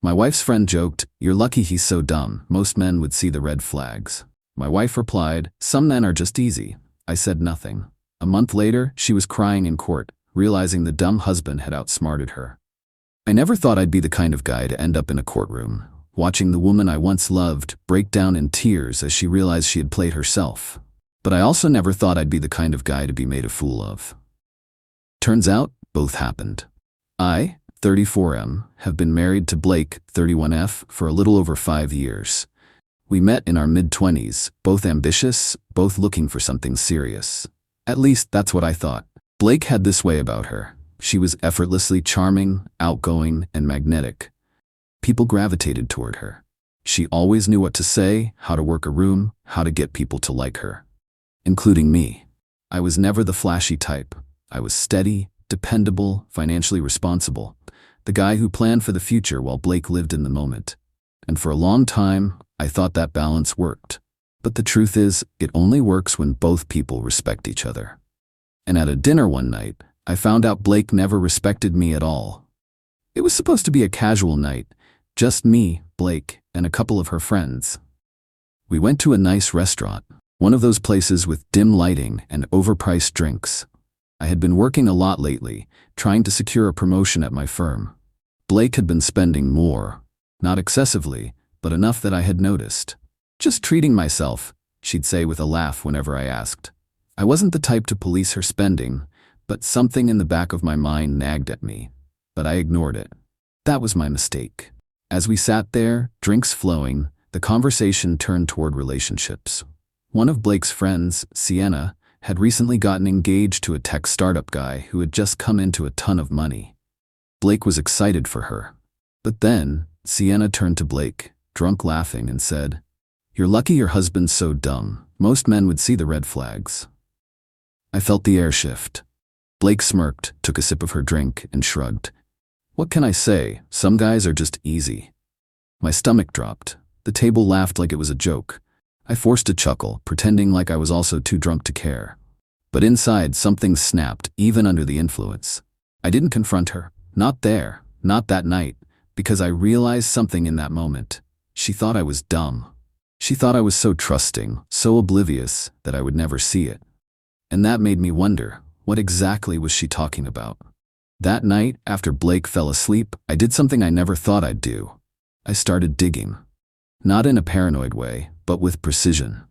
My wife's friend joked, "You're lucky he's so dumb. Most men would see the red flags." My wife replied, "Some men are just easy." I said nothing. A month later, she was crying in court, realizing the dumb husband had outsmarted her. I never thought I'd be the kind of guy to end up in a courtroom, watching the woman I once loved break down in tears as she realized she had played herself. But I also never thought I'd be the kind of guy to be made a fool of. Turns out, both happened. I, 34M, have been married to Blake, 31F, for a little over 5 years. We met in our mid-20s, both ambitious, both looking for something serious. At least, that's what I thought. Blake had this way about her. She was effortlessly charming, outgoing, and magnetic. People gravitated toward her. She always knew what to say, how to work a room, how to get people to like her. Including me. I was never the flashy type. I was steady, dependable, financially responsible. The guy who planned for the future while Blake lived in the moment. And for a long time, I thought that balance worked. But the truth is, it only works when both people respect each other. And at a dinner one night, I found out Blake never respected me at all. It was supposed to be a casual night, just me, Blake, and a couple of her friends. We went to a nice restaurant, one of those places with dim lighting and overpriced drinks. I had been working a lot lately, trying to secure a promotion at my firm. Blake had been spending more, not excessively, but enough that I had noticed. "Just treating myself," she'd say with a laugh whenever I asked. I wasn't the type to police her spending, but something in the back of my mind nagged at me. But I ignored it. That was my mistake. As we sat there, drinks flowing, the conversation turned toward relationships. One of Blake's friends, Sienna, had recently gotten engaged to a tech startup guy who had just come into a ton of money. Blake was excited for her. But then, Sienna turned to Blake, drunk laughing, and said, "You're lucky your husband's so dumb. Most men would see the red flags." I felt the air shift. Blake smirked, took a sip of her drink, and shrugged. What can I say? Some guys are just easy. My stomach dropped. The table laughed like it was a joke. I forced a chuckle, pretending like I was also too drunk to care. But inside, something snapped, even under the influence. I didn't confront her. Not there. Not that night. Because I realized something in that moment. She thought I was dumb. She thought I was so trusting, so oblivious, that I would never see it. And that made me wonder, what exactly was she talking about? That night, after Blake fell asleep, I did something I never thought I'd do. I started digging. Not in a paranoid way, but with precision.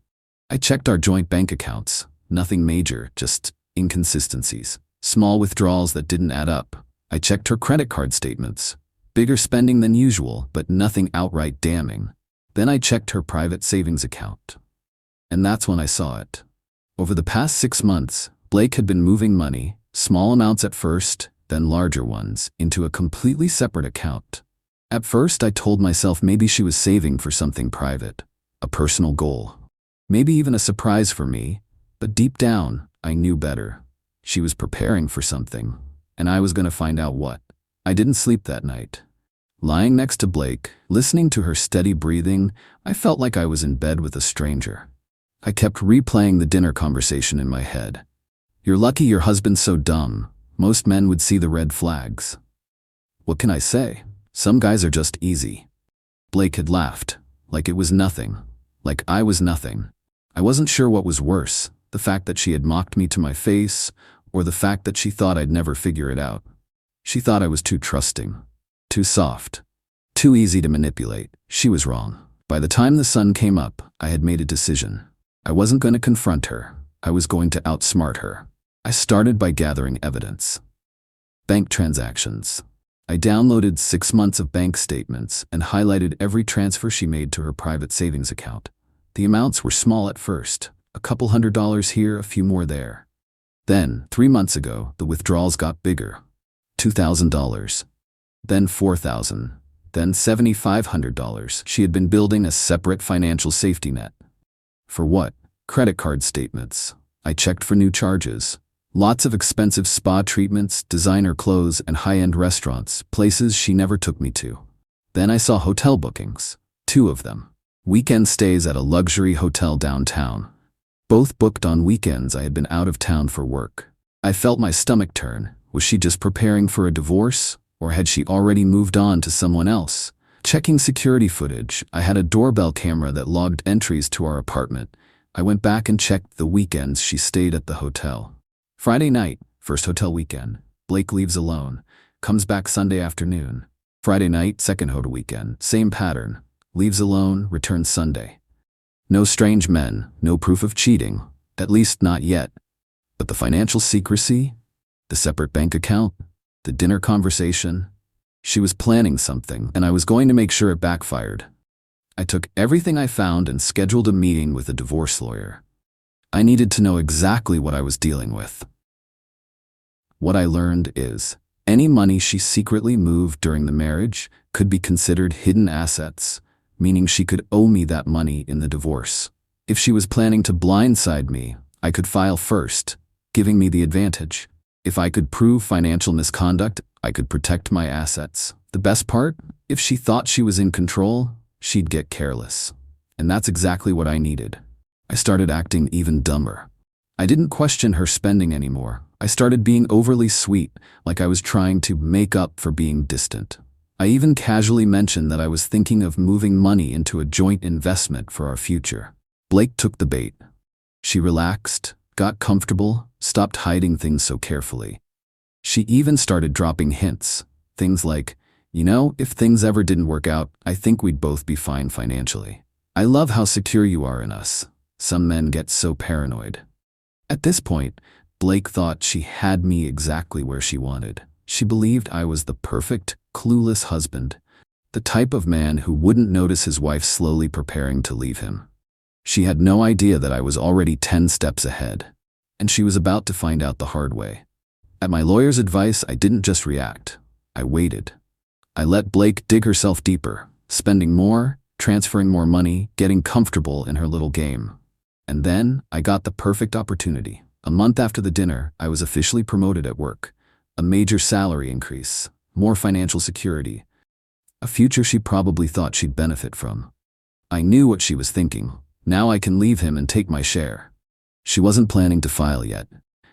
I checked our joint bank accounts. Nothing major, just inconsistencies. Small withdrawals that didn't add up. I checked her credit card statements. Bigger spending than usual, but nothing outright damning. Then I checked her private savings account. And that's when I saw it. Over the past 6 months, Blake had been moving money, small amounts at first, then larger ones, into a completely separate account. At first, I told myself maybe she was saving for something private, a personal goal. Maybe even a surprise for me, but deep down, I knew better. She was preparing for something, and I was going to find out what. I didn't sleep that night. Lying next to Blake, listening to her steady breathing, I felt like I was in bed with a stranger. I kept replaying the dinner conversation in my head. You're lucky your husband's so dumb. Most men would see the red flags. What can I say? Some guys are just easy. Blake had laughed, like it was nothing, like I was nothing. I wasn't sure what was worse, the fact that she had mocked me to my face, or the fact that she thought I'd never figure it out. She thought I was too trusting, too soft, too easy to manipulate. She was wrong. By the time the sun came up, I had made a decision. I wasn't going to confront her. I was going to outsmart her. I started by gathering evidence. Bank transactions. I downloaded 6 months of bank statements and highlighted every transfer she made to her private savings account. The amounts were small at first, a couple $100 here, a few more there. Then, 3 months ago, the withdrawals got bigger. $2,000. Then $4,000. Then $7,500. She had been building a separate financial safety net. For what? Credit card statements. I checked for new charges. Lots of expensive spa treatments, designer clothes, and high-end restaurants, places she never took me to. Then I saw hotel bookings. 2 of them. Weekend stays at a luxury hotel downtown. Both booked on weekends I had been out of town for work. I felt my stomach turn. Was she just preparing for a divorce? Or had she already moved on to someone else? Checking security footage, I had a doorbell camera that logged entries to our apartment. I went back and checked the weekends she stayed at the hotel. Friday night, first hotel weekend, Blake leaves alone, comes back Sunday afternoon. Friday night, second hotel weekend, same pattern, leaves alone, returns Sunday. No strange men, no proof of cheating, at least not yet. But the financial secrecy, the separate bank account, the dinner conversation, she was planning something, and I was going to make sure it backfired. I took everything I found and scheduled a meeting with a divorce lawyer. I needed to know exactly what I was dealing with. What I learned is, any money she secretly moved during the marriage could be considered hidden assets, meaning she could owe me that money in the divorce. If she was planning to blindside me, I could file first, giving me the advantage. If I could prove financial misconduct, I could protect my assets. The best part? If she thought she was in control, she'd get careless. And that's exactly what I needed. I started acting even dumber. I didn't question her spending anymore. I started being overly sweet, like I was trying to make up for being distant. I even casually mentioned that I was thinking of moving money into a joint investment for our future. Blake took the bait. She relaxed, got comfortable, stopped hiding things so carefully. She even started dropping hints, things like, if things ever didn't work out, I think we'd both be fine financially. I love how secure you are in us. Some men get so paranoid. At this point, Blake thought she had me exactly where she wanted. She believed I was the perfect, clueless husband, the type of man who wouldn't notice his wife slowly preparing to leave him. She had no idea that I was already 10 steps ahead, and she was about to find out the hard way. At my lawyer's advice, I didn't just react. I waited. I let Blake dig herself deeper, spending more, transferring more money, getting comfortable in her little game. And then I got the perfect opportunity. A month after the dinner, I was officially promoted at work. A major salary increase, more financial security, a future she probably thought she'd benefit from. I knew what she was thinking. Now I can leave him and take my share. She wasn't planning to file yet.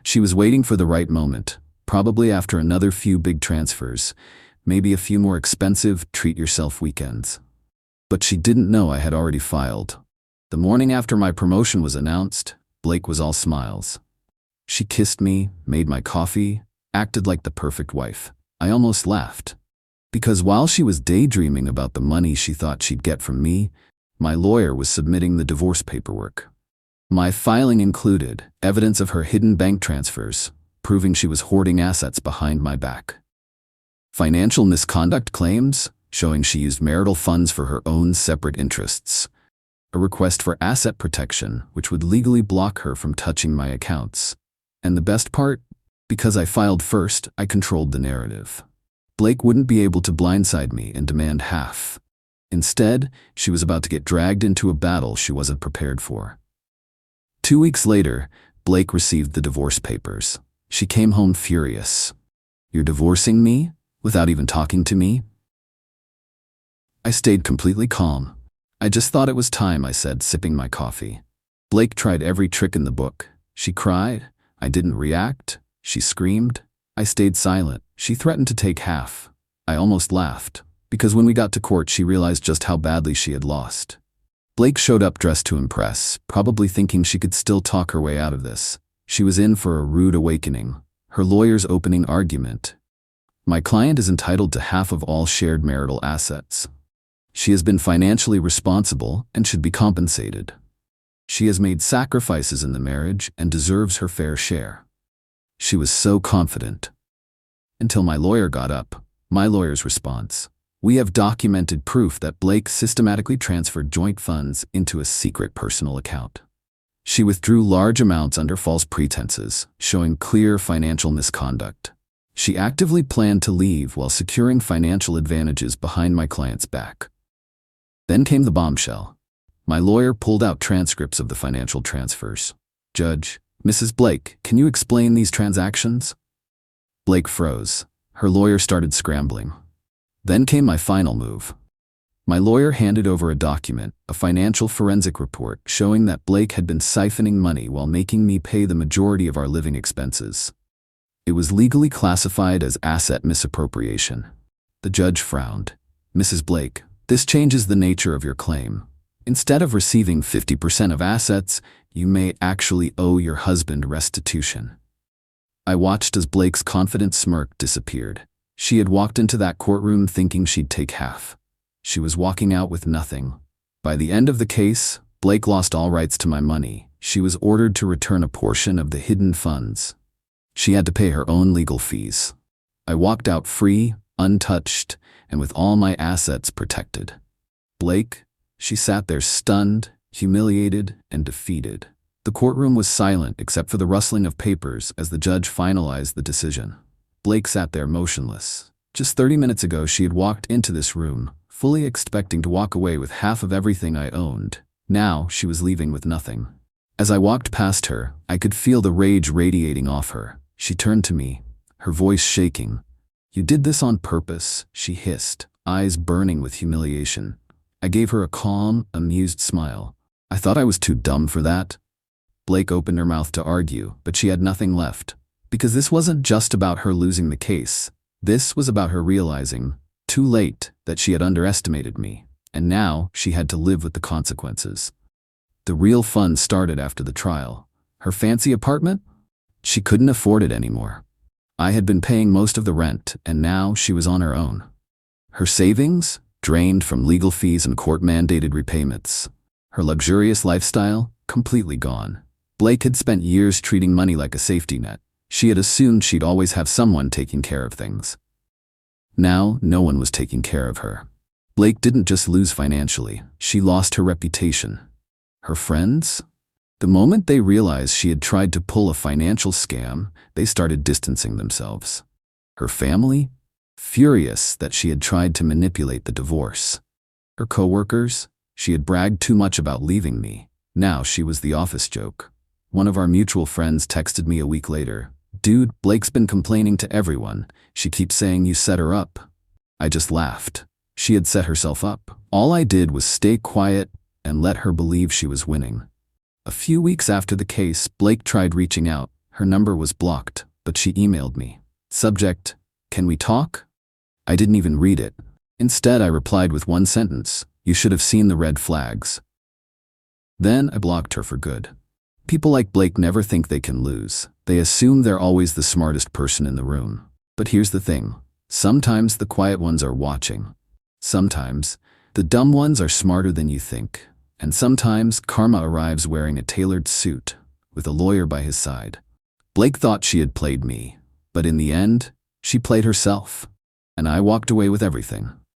She was waiting for the right moment, probably after another few big transfers, maybe a few more expensive treat-yourself weekends. But she didn't know I had already filed. The morning after my promotion was announced, Blake was all smiles. She kissed me, made my coffee, acted like the perfect wife. I almost laughed. Because while she was daydreaming about the money she thought she'd get from me, my lawyer was submitting the divorce paperwork. My filing included evidence of her hidden bank transfers, proving she was hoarding assets behind my back. Financial misconduct claims, showing she used marital funds for her own separate interests. A request for asset protection, which would legally block her from touching my accounts. And the best part? Because I filed first, I controlled the narrative. Blake wouldn't be able to blindside me and demand half. Instead, she was about to get dragged into a battle she wasn't prepared for. 2 weeks later, Blake received the divorce papers. She came home furious. "You're divorcing me? Without even talking to me?" I stayed completely calm. "I just thought it was time," I said, sipping my coffee. Blake tried every trick in the book. She cried. I didn't react. She screamed. I stayed silent. She threatened to take half. I almost laughed, because when we got to court, she realized just how badly she had lost. Blake showed up dressed to impress, probably thinking she could still talk her way out of this. She was in for a rude awakening. Her lawyer's opening argument: "My client is entitled to half of all shared marital assets. She has been financially responsible and should be compensated. She has made sacrifices in the marriage and deserves her fair share." She was so confident. Until my lawyer got up. My lawyer's response: "We have documented proof that Blake systematically transferred joint funds into a secret personal account. She withdrew large amounts under false pretenses, showing clear financial misconduct. She actively planned to leave while securing financial advantages behind my client's back." Then came the bombshell. My lawyer pulled out transcripts of the financial transfers. "Judge, Mrs. Blake, can you explain these transactions?" Blake froze. Her lawyer started scrambling. Then came my final move. My lawyer handed over a document, a financial forensic report, showing that Blake had been siphoning money while making me pay the majority of our living expenses. It was legally classified as asset misappropriation. The judge frowned. "Mrs. Blake, This changes the nature of your claim. Instead of receiving 50% of assets, you may actually owe your husband restitution. I watched as Blake's confident smirk disappeared. She had walked into that courtroom thinking she'd take half. She was walking out with nothing. By the end of the case, Blake lost all rights to my money. She was ordered to return a portion of the hidden funds. She had to pay her own legal fees. I walked out free, untouched, and with all my assets protected. Blake, she sat there stunned, humiliated, and defeated. The courtroom was silent except for the rustling of papers as the judge finalized the decision. Blake sat there motionless. Just 30 minutes ago, she had walked into this room, fully expecting to walk away with half of everything I owned. Now, she was leaving with nothing. As I walked past her, I could feel the rage radiating off her. She turned to me, her voice shaking. "You did this on purpose," she hissed, eyes burning with humiliation. I gave her a calm, amused smile. "I thought I was too dumb for that." Blake opened her mouth to argue, but she had nothing left. Because this wasn't just about her losing the case. This was about her realizing, too late, that she had underestimated me, and now she had to live with the consequences. The real fun started after the trial. Her fancy apartment? She couldn't afford it anymore. I had been paying most of the rent, and now she was on her own. Her savings? Drained from legal fees and court-mandated repayments. Her luxurious lifestyle? Completely gone. Blake had spent years treating money like a safety net. She had assumed she'd always have someone taking care of things. Now, no one was taking care of her. Blake didn't just lose financially, she lost her reputation. Her friends? The moment they realized she had tried to pull a financial scam, they started distancing themselves. Her family? Furious that she had tried to manipulate the divorce. Her coworkers? She had bragged too much about leaving me. Now she was the office joke. One of our mutual friends texted me a week later. "Dude, Blake's been complaining to everyone. She keeps saying you set her up." I just laughed. She had set herself up. All I did was stay quiet and let her believe she was winning. A few weeks after the case, Blake tried reaching out. Her number was blocked, but she emailed me. Subject, "Can we talk?" I didn't even read it. Instead, I replied with one sentence, "You should have seen the red flags." Then I blocked her for good. People like Blake never think they can lose. They assume they're always the smartest person in the room. But here's the thing. Sometimes the quiet ones are watching. Sometimes the dumb ones are smarter than you think. And sometimes karma arrives wearing a tailored suit, with a lawyer by his side. Blake thought she had played me, but in the end, she played herself. And I walked away with everything.